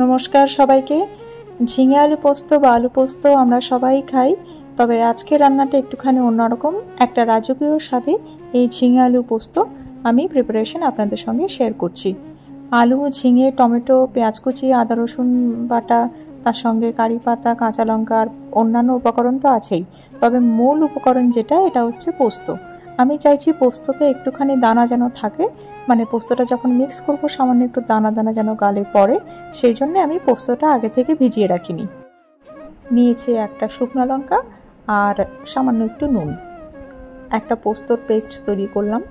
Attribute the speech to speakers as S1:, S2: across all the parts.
S1: নমস্কার সবাইকে। ঝিঙে আলু পোস্ত বা আলু পোস্ত আমরা সবাই খাই, তবে আজকে রান্নাটা একটুখানি অন্যরকম। একটা রাজকীয় স্বাদে এই ঝিঙে আলু পোস্ত আমি প্রিপারেশন আপনাদের সঙ্গে শেয়ার করছি। আলু, ঝিঙে, টমেটো, পেঁয়াজ কুচি, আদা রসুন বাটা, তার সঙ্গে কারি পাতা, কাঁচা লঙ্কা আর অন্যান্য উপকরণ তো আছেই, তবে মূল উপকরণ যেটা এটা হচ্ছে পোস্ত। আমি চাইছি পোস্ততে একটুখানি দানা যেন থাকে, মানে পোস্তটা যখন মিক্স করব সামান্য একটু দানা দানা যেন গালে পড়ে, সেই জন্য আমি পোস্তটা আগে থেকে ভিজিয়ে রাখিনি। নিয়েছি একটা শুকনো লঙ্কা আর সামান্য একটু নুন। একটা পোস্তর পেস্ট তৈরি করলাম।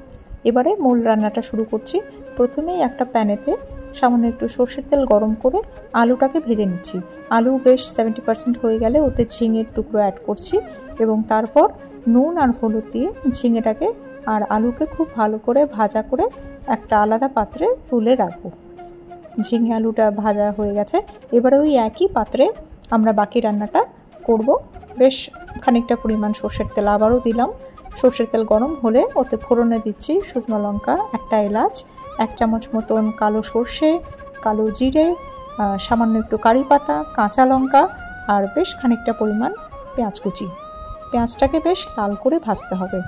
S1: এবারে মূল রান্নাটা শুরু করছি। প্রথমেই একটা প্যানেতে সামান্য একটু সর্ষের তেল গরম করে আলুটাকে ভেজে নিচ্ছি। আলু বেশ 70% হয়ে গেলে ওতে ঝিঙের টুকরো অ্যাড করছি এবং তারপর নুন আর হলুদ দিয়ে ঝিঙেটাকে আর আলুকে খুব ভালো করে ভাজা করে একটা আলাদা পাত্রে তুলে রাখবো। ঝিঙে আলুটা ভাজা হয়ে গেছে। এবারে ওই একই পাত্রে আমরা বাকি রান্নাটা করব। বেশ খানিকটা পরিমাণ সর্ষের তেল আবারও দিলাম। সর্ষের তেল গরম হলে ওতে ফোড়নে দিচ্ছি শুকনো লঙ্কা, একটা এলাচ, 1 চামচ মতন কালো সর্ষে, কালো জিরে, সামান্য একটু কারি পাতা, কাঁচা লঙ্কা আর বেশ খানিকটা পরিমাণ পেঁয়াজ কুচি। পেঁয়াজটাকে বেশ লাল করে ভাজতে হবে,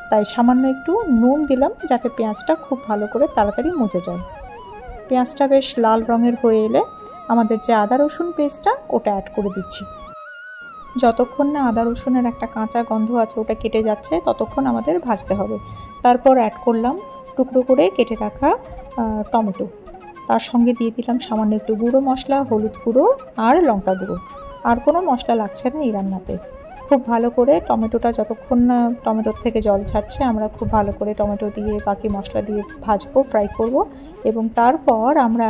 S1: তাই সামান্য একটু নুন দিলাম যাতে পেঁয়াজটা খুব ভালো করে তাড়াতাড়ি মজে যায়। পেঁয়াজটা বেশ লাল রঙের হয়ে এলে আমাদের যে আদা রসুন পেস্টটা ওটা অ্যাড করে দিচ্ছি। যতক্ষণ না আদা রসুনের একটা কাঁচা গন্ধ আছে ওটা কেটে যাচ্ছে ততক্ষণ আমাদের ভাজতে হবে। তারপর অ্যাড করলাম টুকরো করে কেটে রাখা টমেটো। তার সঙ্গে দিয়ে দিলাম সামান্য একটু গুঁড়ো মশলা, হলুদ গুঁড়ো আর লঙ্কা গুঁড়ো। আর কোনো মশলা লাগছে না এই রান্নাতে। খুব ভালো করে টমেটোটা যতক্ষণ না টমেটোর থেকে জল ছাড়ছে আমরা খুব ভালো করে টমেটো দিয়ে বাকি মশলা দিয়ে ভাজবো, ফ্রাই করব। এবং তারপর আমরা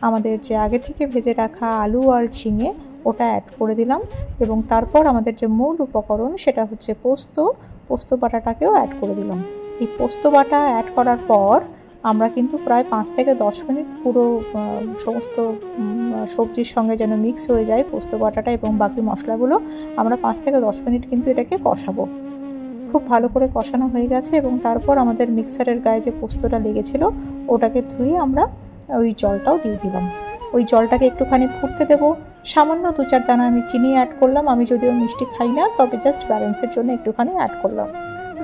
S1: আমাদের যে আগে থেকে ভেজে রাখা আলু আর ঝিঙে ওটা অ্যাড করে দিলাম এবং তারপর আমাদের যে মূল উপকরণ সেটা হচ্ছে পোস্ত বাটাটাকেও অ্যাড করে দিলাম। এই পোস্ত বাটা অ্যাড করার পর আমরা কিন্তু প্রায় 5 থেকে 10 মিনিট পুরো সমস্ত সবজির সঙ্গে যেন মিক্স হয়ে যায় পোস্ত বাটাটা এবং বাকি মশলাগুলো, আমরা 5 থেকে 10 মিনিট কিন্তু এটাকে কষাবো। খুব ভালো করে কষানো হয়ে গেছে এবং তারপর আমাদের মিক্সারের গায়ে যে পোস্তটা লেগেছিল ওটাকে ধুয়ে আমরা ওই জলটাও দিয়ে দিলাম। ওই জলটাকে একটুখানি ফুটতে দেবো। সামান্য 2-4 দানা আমি চিনি অ্যাড করলাম। আমি যদিও মিষ্টি খাই না, তবে জাস্ট ব্যালেন্সের জন্য একটুখানি অ্যাড করলাম।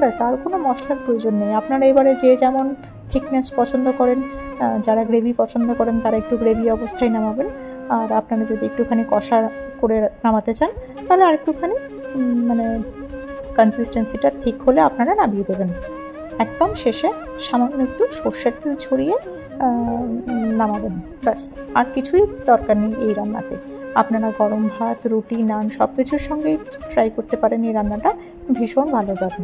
S1: ব্যাস, আর কোনো মশলার প্রয়োজন নেই। আপনারা এবারে যে যেমন থিকনেস পছন্দ করেন, যারা গ্রেভি পছন্দ করেন তারা একটু গ্রেভি অবস্থায় নামাবেন, আর আপনারা যদি একটুখানি কষা করে নামাতে চান তাহলে আর একটুখানি মানে কনসিস্টেন্সিটা ঠিক হলে আপনারা নামিয়ে দেবেন। একদম শেষে সামান্য একটু সর্ষের তেল ছড়িয়ে নামাবেন। ব্যাস, আর কিছুই দরকার নেই এই রান্নাতে। আপনারা গরম ভাত, রুটি, নান সব কিছুর সঙ্গেই ট্রাই করতে পারেন এই রান্নাটা, ভীষণ ভালো যাবে।